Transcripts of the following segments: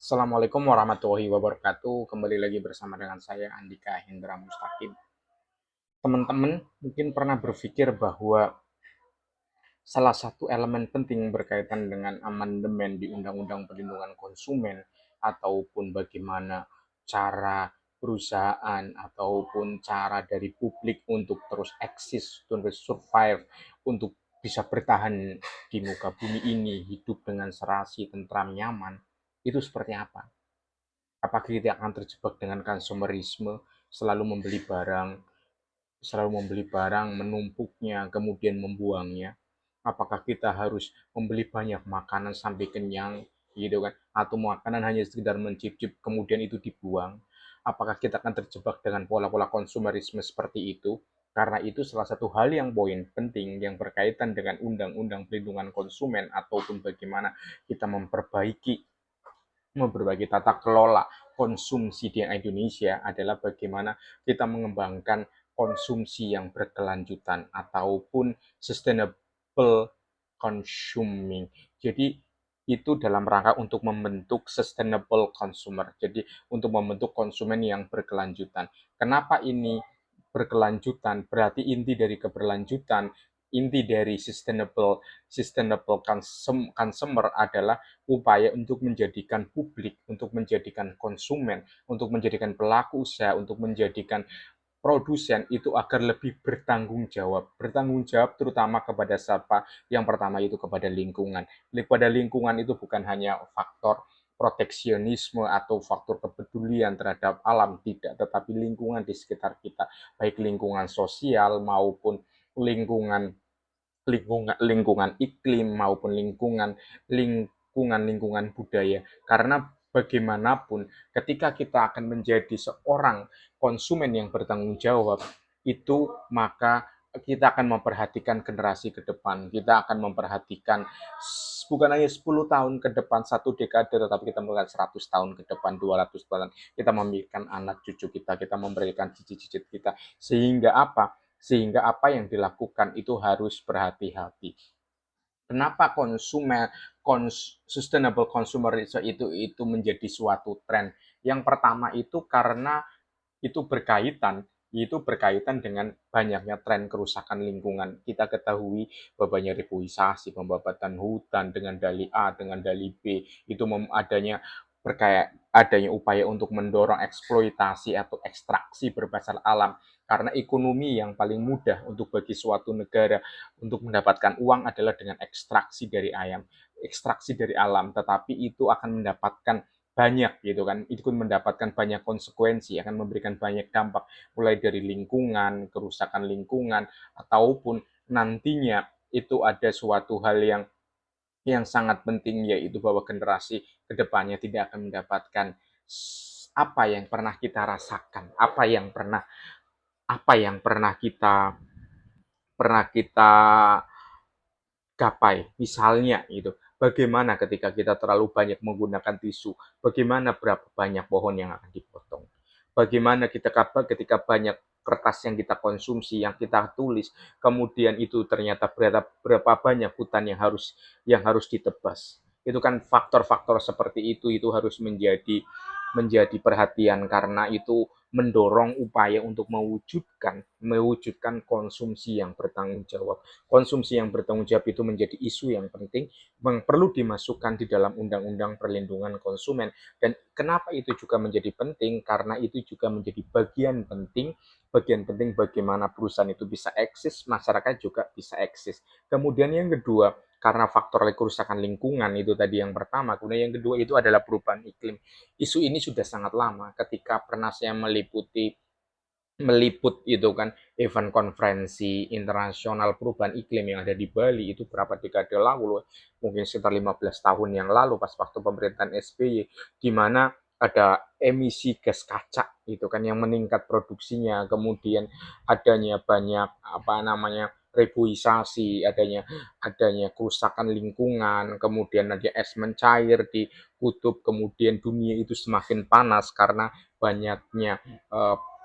Assalamualaikum warahmatullahi wabarakatuh. Kembali lagi bersama dengan saya Andika Hendra Mustaqim. Teman-teman mungkin pernah berpikir bahwa salah satu elemen penting berkaitan dengan amandemen di Undang-Undang Perlindungan Konsumen ataupun bagaimana cara perusahaan ataupun cara dari publik untuk terus eksis, terus survive, untuk bisa bertahan di muka bumi ini, hidup dengan serasi, tentram, nyaman, itu seperti apa? Apakah kita akan terjebak dengan konsumerisme, selalu membeli barang, menumpuknya, kemudian membuangnya? Apakah kita harus membeli banyak makanan sampai kenyang, gitu kan? Atau makanan hanya sekedar mencicip, kemudian itu dibuang? Apakah kita akan terjebak dengan pola-pola konsumerisme seperti itu? Karena itu salah satu hal yang poin penting yang berkaitan dengan Undang-Undang Perlindungan Konsumen ataupun bagaimana kita memperbaiki tata kelola konsumsi di Indonesia adalah bagaimana kita mengembangkan konsumsi yang berkelanjutan ataupun sustainable consuming. Jadi itu dalam rangka untuk membentuk sustainable consumer. Jadi untuk membentuk konsumen yang berkelanjutan. Kenapa ini berkelanjutan? Berarti inti dari sustainable consumer adalah upaya untuk menjadikan publik, untuk menjadikan konsumen, untuk menjadikan pelaku usaha, untuk menjadikan produsen itu agar lebih bertanggung jawab. Bertanggung jawab terutama kepada siapa? Yang pertama itu kepada lingkungan. Pada lingkungan itu bukan hanya faktor proteksionisme atau faktor kepedulian terhadap alam, tidak, tetapi lingkungan di sekitar kita, baik lingkungan sosial maupun lingkungan lingkungan iklim maupun lingkungan budaya. Karena bagaimanapun ketika kita akan menjadi seorang konsumen yang bertanggung jawab, itu maka kita akan memperhatikan generasi ke depan. Kita akan memperhatikan bukan hanya 10 tahun ke depan, satu dekade, tetapi kita melihat 100 tahun ke depan, 200 tahun. Kita memikirkan anak cucu kita memberikan cicit-cicit kita. Sehingga apa? Sehingga apa yang dilakukan itu harus berhati-hati. Kenapa sustainable consumerism itu menjadi suatu tren? Yang pertama itu karena itu berkaitan dengan banyaknya tren kerusakan lingkungan. Kita ketahui bahwa reforestation, pembabatan hutan dengan dalih A, dengan dalih B, itu adanya upaya untuk mendorong eksploitasi atau ekstraksi berbasis alam. Karena ekonomi yang paling mudah untuk bagi suatu negara untuk mendapatkan uang adalah dengan ekstraksi dari alam, tetapi itu akan mendapatkan banyak gitu kan, itu mendapatkan banyak konsekuensi, akan memberikan banyak dampak, mulai dari lingkungan, kerusakan lingkungan, ataupun nantinya itu ada suatu hal yang sangat penting, yaitu bahwa generasi kedepannya tidak akan mendapatkan apa yang pernah kita rasakan, apa yang pernah kita gapai. Misalnya gitu, bagaimana ketika kita terlalu banyak menggunakan tisu, bagaimana berapa banyak pohon yang akan dipotong. Bagaimana ketika banyak kertas yang kita konsumsi, yang kita tulis, kemudian itu ternyata berapa banyak hutan yang harus ditebas. Itu kan faktor-faktor seperti itu harus menjadi perhatian, karena itu mendorong upaya untuk mewujudkan konsumsi yang bertanggung jawab. Konsumsi yang bertanggung jawab itu menjadi isu yang penting, yang perlu dimasukkan di dalam Undang-Undang Perlindungan Konsumen. Dan kenapa itu juga menjadi penting? Karena itu juga menjadi bagian penting bagaimana perusahaan itu bisa eksis, masyarakat juga bisa eksis. Kemudian yang kedua, karena faktor kerusakan lingkungan itu tadi yang pertama, kemudian yang kedua itu adalah perubahan iklim. Isu ini sudah sangat lama, ketika pernah saya meliput itu kan event konferensi internasional perubahan iklim yang ada di Bali itu berapa dekade lalu, mungkin sekitar 15 tahun yang lalu pas waktu pemerintahan SBY, di mana ada emisi gas kaca itu kan yang meningkat produksinya, kemudian adanya banyak reboisasi, adanya kerusakan lingkungan, kemudian ada es mencair di kutub, kemudian dunia itu semakin panas karena banyaknya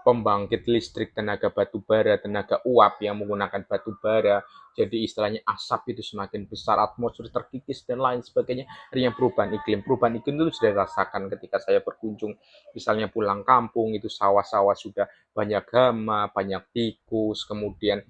pembangkit listrik tenaga batu bara, tenaga uap yang menggunakan batu bara, jadi istilahnya asap itu semakin besar, atmosfer terkikis dan lain sebagainya. Artinya perubahan iklim itu sudah dirasakan ketika saya berkunjung, misalnya pulang kampung itu sawah-sawah sudah banyak hama, banyak tikus, kemudian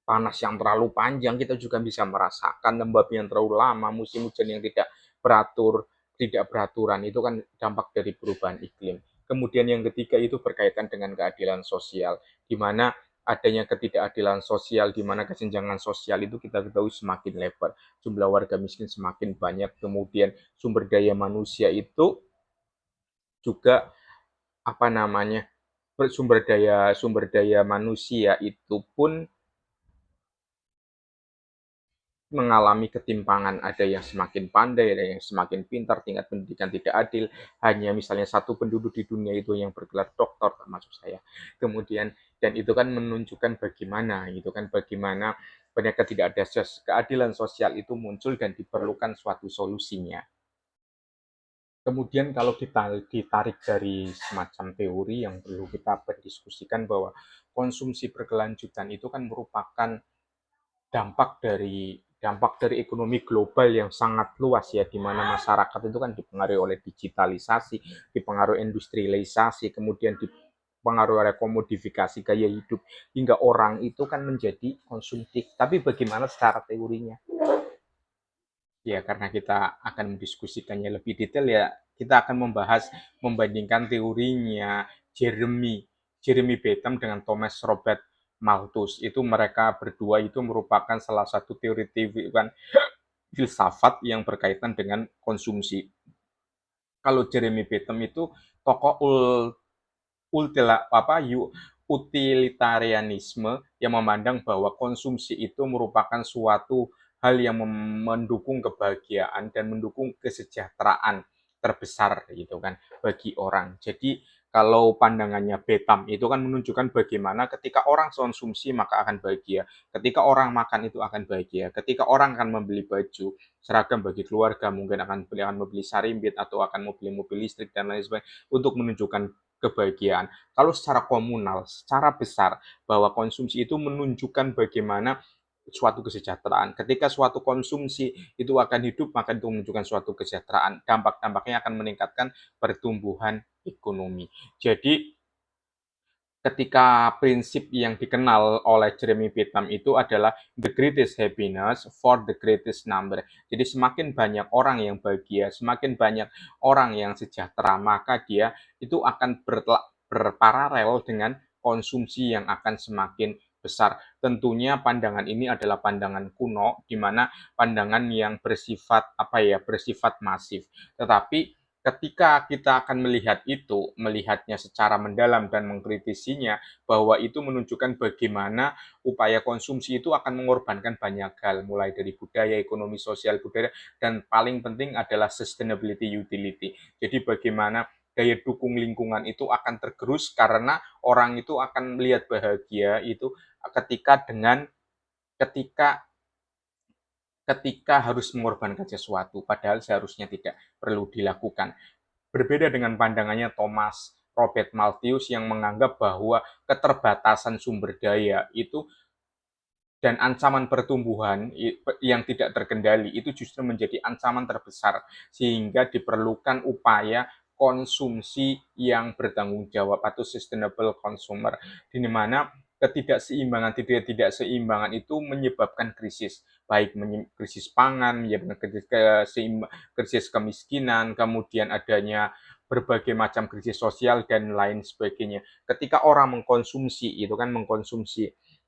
panas yang terlalu panjang, kita juga bisa merasakan lembab yang terlalu lama, musim hujan yang tidak beraturan, itu kan dampak dari perubahan iklim. Kemudian yang ketiga itu berkaitan dengan keadilan sosial, di mana adanya ketidakadilan sosial, di mana kesenjangan sosial itu kita ketahui semakin lebar, jumlah warga miskin semakin banyak, kemudian sumber daya manusia itu juga apa namanya sumber daya manusia itu pun mengalami ketimpangan, ada yang semakin pandai, ada yang semakin pintar, tingkat pendidikan tidak adil, hanya misalnya satu penduduk di dunia itu yang bergelar doktor, termasuk saya. Kemudian, dan itu kan menunjukkan bagaimana ternyata tidak ada keadilan sosial itu muncul dan diperlukan suatu solusinya. Kemudian kalau kita ditarik dari semacam teori yang perlu kita berdiskusikan bahwa konsumsi berkelanjutan itu kan merupakan dampak dari ekonomi global yang sangat luas ya, di mana masyarakat itu kan dipengaruhi oleh digitalisasi, dipengaruhi industrialisasi, kemudian dipengaruhi oleh komodifikasi gaya hidup, hingga orang itu kan menjadi konsumtif. Tapi bagaimana secara teorinya? Ya, karena kita akan mendiskusikannya lebih detail ya, kita akan membandingkan teorinya Jeremy Bentham dengan Thomas Robert Malthus. Itu mereka berdua itu merupakan salah satu teori-teori kan filsafat yang berkaitan dengan konsumsi. Kalau Jeremy Bentham itu tokoh utilitarianisme yang memandang bahwa konsumsi itu merupakan suatu hal yang mendukung kebahagiaan dan mendukung kesejahteraan terbesar gitu kan bagi orang. Jadi kalau pandangannya Betam itu kan menunjukkan bagaimana ketika orang konsumsi maka akan bahagia, ketika orang makan itu akan bahagia, ketika orang akan membeli baju seragam bagi keluarga mungkin akan membeli sarimbit atau akan membeli mobil listrik dan lain sebagainya untuk menunjukkan kebahagiaan. Kalau secara komunal, secara besar, bahwa konsumsi itu menunjukkan bagaimana suatu kesejahteraan. Ketika suatu konsumsi itu akan hidup, maka itu menunjukkan suatu kesejahteraan. Dampak-dampaknya akan meningkatkan pertumbuhan ekonomi. Jadi, ketika prinsip yang dikenal oleh Jeremy Bentham itu adalah the greatest happiness for the greatest number. Jadi semakin banyak orang yang bahagia, semakin banyak orang yang sejahtera, maka dia itu akan berparalel dengan konsumsi yang akan semakin besar. Tentunya pandangan ini adalah pandangan kuno, di mana pandangan yang bersifat masif. Tetapi ketika kita akan melihat itu, melihatnya secara mendalam dan mengkritisinya, bahwa itu menunjukkan bagaimana upaya konsumsi itu akan mengorbankan banyak hal, mulai dari budaya, ekonomi, sosial, budaya, dan paling penting adalah sustainability utility. Jadi bagaimana daya dukung lingkungan itu akan tergerus karena orang itu akan melihat bahagia itu ketika ketika harus mengorbankan sesuatu, padahal seharusnya tidak perlu dilakukan. Berbeda dengan pandangannya Thomas Robert Malthus yang menganggap bahwa keterbatasan sumber daya itu dan ancaman pertumbuhan yang tidak terkendali itu justru menjadi ancaman terbesar sehingga diperlukan upaya konsumsi yang bertanggung jawab atau sustainable consumer di mana ketidakseimbangan itu menyebabkan krisis baik krisis pangan menyebabkan krisis kemiskinan kemudian adanya berbagai macam krisis sosial dan lain sebagainya ketika orang mengkonsumsi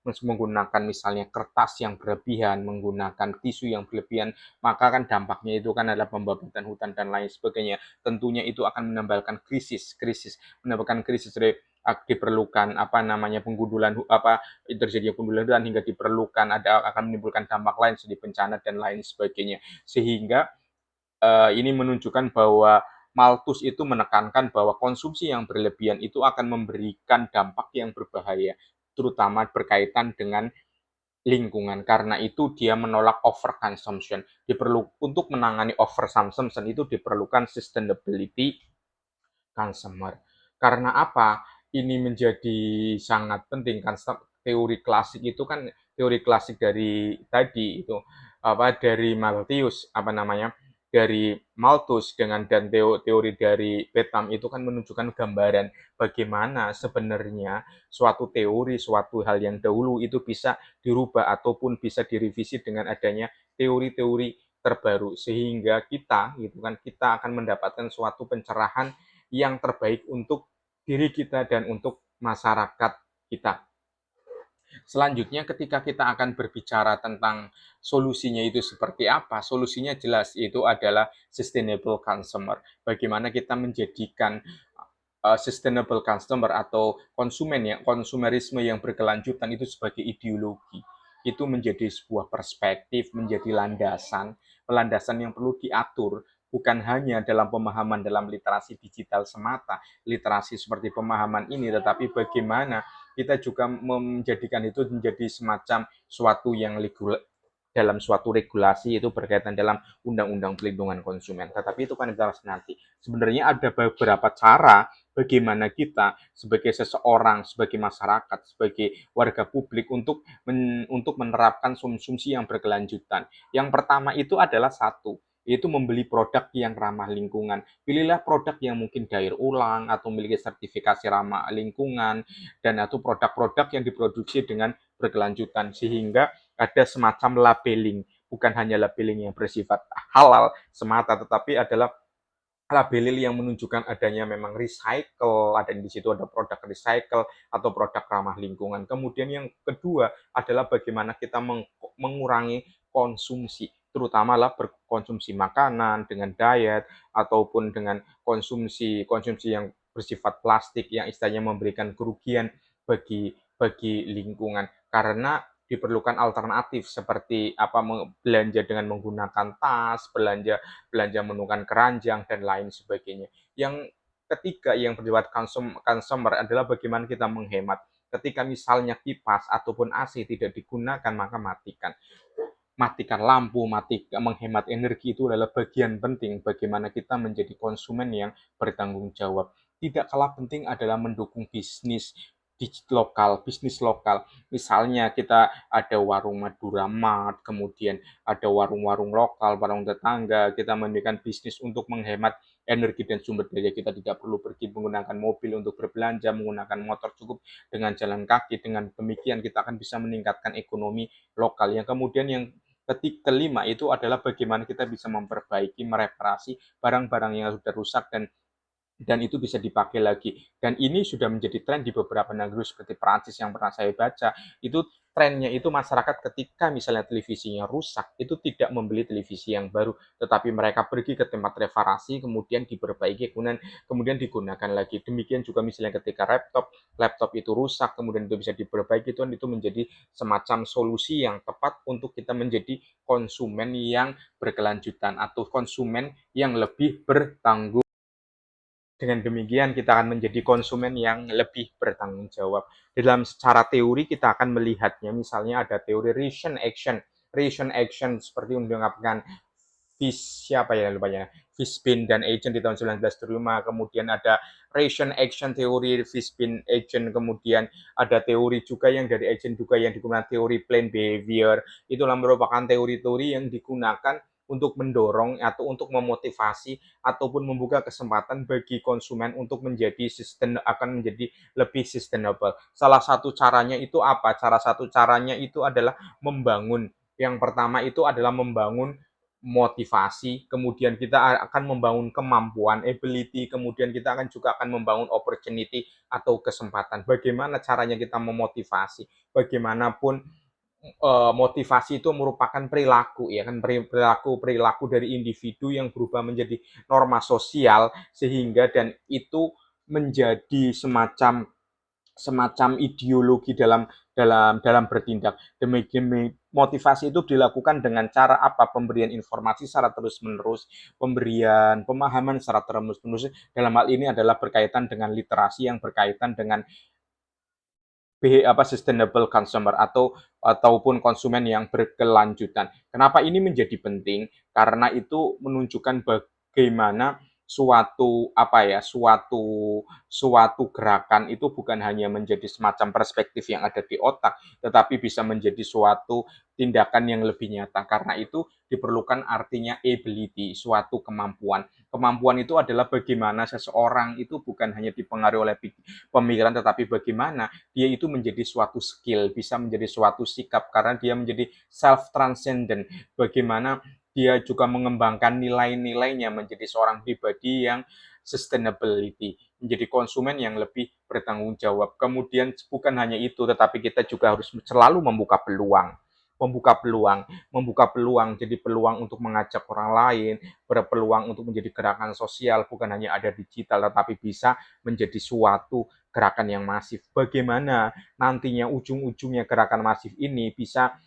menggunakan misalnya kertas yang berlebihan, menggunakan tisu yang berlebihan, maka kan dampaknya itu kan adalah pembabatan hutan dan lain sebagainya. Tentunya itu akan menambahkan menyebabkan krisis dari diperlukan penggundulan terjadi penggundulan hutan hingga diperlukan akan menimbulkan dampak lain seperti bencana dan lain sebagainya. Sehingga ini menunjukkan bahwa Malthus itu menekankan bahwa konsumsi yang berlebihan itu akan memberikan dampak yang berbahaya, terutama berkaitan dengan lingkungan. Karena itu dia menolak overconsumption. Untuk menangani overconsumption itu diperlukan sustainability consumer. Karena apa? ini menjadi sangat penting kan, teori klasik itu kan teori klasik dari tadi itu apa dari Malthus apa namanya dari Malthus dan teori dari Bentham itu kan menunjukkan gambaran bagaimana sebenarnya suatu teori, suatu hal yang dahulu itu bisa dirubah ataupun bisa direvisi dengan adanya teori-teori terbaru sehingga kita gitu kan kita akan mendapatkan suatu pencerahan yang terbaik untuk diri kita dan untuk masyarakat kita. Selanjutnya ketika kita akan berbicara tentang solusinya itu seperti apa, solusinya jelas itu adalah sustainable consumer. Bagaimana kita menjadikan sustainable consumer atau konsumerisme yang berkelanjutan itu sebagai ideologi. Itu menjadi sebuah perspektif, menjadi landasan yang perlu diatur bukan hanya dalam pemahaman dalam literasi digital semata, literasi seperti pemahaman ini, tetapi bagaimana kita juga menjadikan itu menjadi semacam suatu yang dalam suatu regulasi itu berkaitan dalam undang-undang pelindungan konsumen. Tetapi itu kan kita nanti. Sebenarnya ada beberapa cara bagaimana kita sebagai seseorang, sebagai masyarakat, sebagai warga publik untuk menerapkan konsumsi yang berkelanjutan. Yang pertama itu adalah satu, yaitu membeli produk yang ramah lingkungan. Pilihlah produk yang mungkin daur ulang atau memiliki sertifikasi ramah lingkungan dan atau produk-produk yang diproduksi dengan berkelanjutan sehingga ada semacam labeling, bukan hanya labeling yang bersifat halal semata, tetapi adalah label yang menunjukkan adanya memang recycle, ada di situ ada produk recycle atau produk ramah lingkungan. Kemudian yang kedua adalah bagaimana kita mengurangi konsumsi, terutama lah berkonsumsi makanan dengan diet ataupun dengan konsumsi konsumsi yang bersifat plastik yang istilahnya memberikan kerugian bagi lingkungan karena diperlukan alternatif seperti apa belanja dengan menggunakan tas, belanja belanja menggunakan keranjang dan lain sebagainya. Yang ketiga yang bersifat consumer adalah bagaimana kita menghemat. Ketika misalnya kipas ataupun AC tidak digunakan maka matikan. Matikan lampu, menghemat energi itu adalah bagian penting bagaimana kita menjadi konsumen yang bertanggung jawab. Tidak kalah penting adalah mendukung bisnis lokal. Misalnya kita ada warung Madura Mart, kemudian ada warung-warung lokal, warung tetangga, kita mendirikan bisnis untuk menghemat energi dan sumber daya. Kita tidak perlu pergi menggunakan mobil untuk berbelanja, menggunakan motor, cukup dengan jalan kaki. Dengan demikian kita akan bisa meningkatkan ekonomi lokal. Yang kemudian yang kelima itu adalah bagaimana kita bisa memperbaiki, mereparasi barang-barang yang sudah rusak dan itu bisa dipakai lagi. Dan ini sudah menjadi tren di beberapa negeri seperti Perancis yang pernah saya baca. Itu trennya itu masyarakat ketika misalnya televisinya rusak, itu tidak membeli televisi yang baru, tetapi mereka pergi ke tempat reparasi, kemudian diperbaiki, kemudian digunakan lagi. Demikian juga misalnya ketika laptop itu rusak, kemudian itu bisa diperbaiki, itu menjadi semacam solusi yang tepat untuk kita menjadi konsumen yang berkelanjutan atau konsumen yang lebih bertanggung. Dengan demikian kita akan menjadi konsumen yang lebih bertanggung jawab. Dalam secara teori kita akan melihatnya, misalnya ada teori ration action. Ration action seperti undang-undang siapa ya lupanya, Fishbein dan Agent di tahun 1975, kemudian ada ration action teori Fishbein Agent, kemudian ada teori juga yang dari Agent juga yang digunakan teori plain behavior. Itulah merupakan teori-teori yang digunakan untuk mendorong atau untuk memotivasi ataupun membuka kesempatan bagi konsumen untuk menjadi lebih sustainable. Salah satu caranya itu apa? Salah satu caranya itu adalah membangun. Yang pertama itu adalah membangun motivasi, kemudian kita akan membangun kemampuan, ability, kemudian kita akan membangun opportunity atau kesempatan. Bagaimana caranya kita memotivasi? Bagaimanapun motivasi itu merupakan perilaku ya kan perilaku dari individu yang berubah menjadi norma sosial sehingga dan itu menjadi semacam semacam ideologi dalam bertindak. Demikian motivasi itu dilakukan dengan cara apa? Pemberian informasi secara terus-menerus, pemberian pemahaman secara terus-menerus. Dalam hal ini adalah berkaitan dengan literasi yang berkaitan dengan sustainable consumer ataupun konsumen yang berkelanjutan. Kenapa ini menjadi penting? Karena itu menunjukkan bagaimana suatu apa ya, suatu gerakan itu bukan hanya menjadi semacam perspektif yang ada di otak, tetapi bisa menjadi suatu tindakan yang lebih nyata. Karena itu diperlukan artinya ability, suatu kemampuan. Kemampuan itu adalah bagaimana seseorang itu bukan hanya dipengaruhi oleh pemikiran, tetapi bagaimana dia itu menjadi suatu skill, bisa menjadi suatu sikap, karena dia menjadi self-transcendent. Bagaimana dia juga mengembangkan nilai-nilainya menjadi seorang pribadi yang sustainability, menjadi konsumen yang lebih bertanggung jawab. Kemudian bukan hanya itu, tetapi kita juga harus selalu membuka peluang, membuka peluang, jadi peluang untuk mengajak orang lain, berpeluang untuk menjadi gerakan sosial, bukan hanya ada digital, tetapi bisa menjadi suatu gerakan yang masif. Bagaimana nantinya ujung-ujungnya gerakan masif ini bisa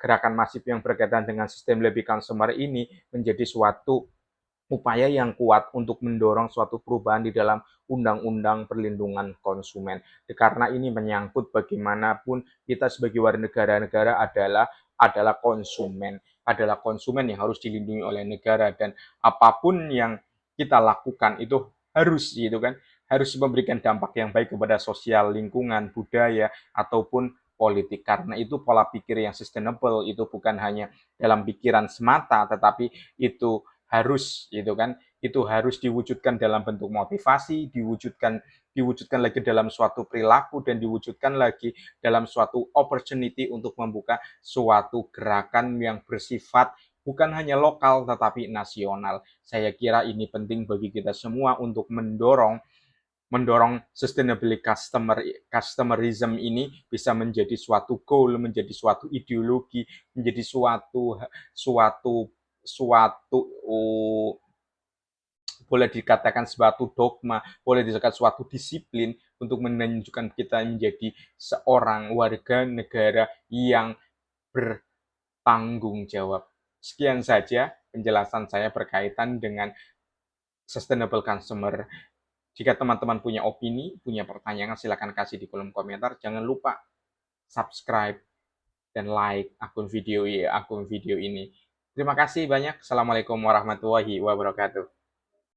gerakan masif yang berkaitan dengan sistem lebih consumer ini menjadi suatu upaya yang kuat untuk mendorong suatu perubahan di dalam undang-undang perlindungan konsumen. Karena ini menyangkut bagaimanapun kita sebagai warga negara-negara adalah konsumen yang harus dilindungi oleh negara, dan apapun yang kita lakukan itu harus gitu kan, harus memberikan dampak yang baik kepada sosial, lingkungan, budaya ataupun politik. Karena itu pola pikir yang sustainable itu bukan hanya dalam pikiran semata, tetapi itu harus gitu kan, itu harus diwujudkan dalam bentuk motivasi, diwujudkan lagi dalam suatu perilaku, dan diwujudkan lagi dalam suatu opportunity untuk membuka suatu gerakan yang bersifat bukan hanya lokal tetapi nasional. Saya kira ini penting bagi kita semua untuk mendorong mendorong sustainability customerism ini bisa menjadi suatu goal, menjadi suatu ideologi, menjadi suatu suatu uh, boleh dikatakan suatu dogma, boleh dikatakan suatu disiplin untuk menunjukkan kita menjadi seorang warga negara yang bertanggung jawab. Sekian saja penjelasan saya berkaitan dengan sustainable consumer. Jika teman-teman punya opini, punya pertanyaan, silakan kasih di kolom komentar. Jangan lupa subscribe dan like akun video ini. Terima kasih banyak. Assalamualaikum warahmatullahi wabarakatuh.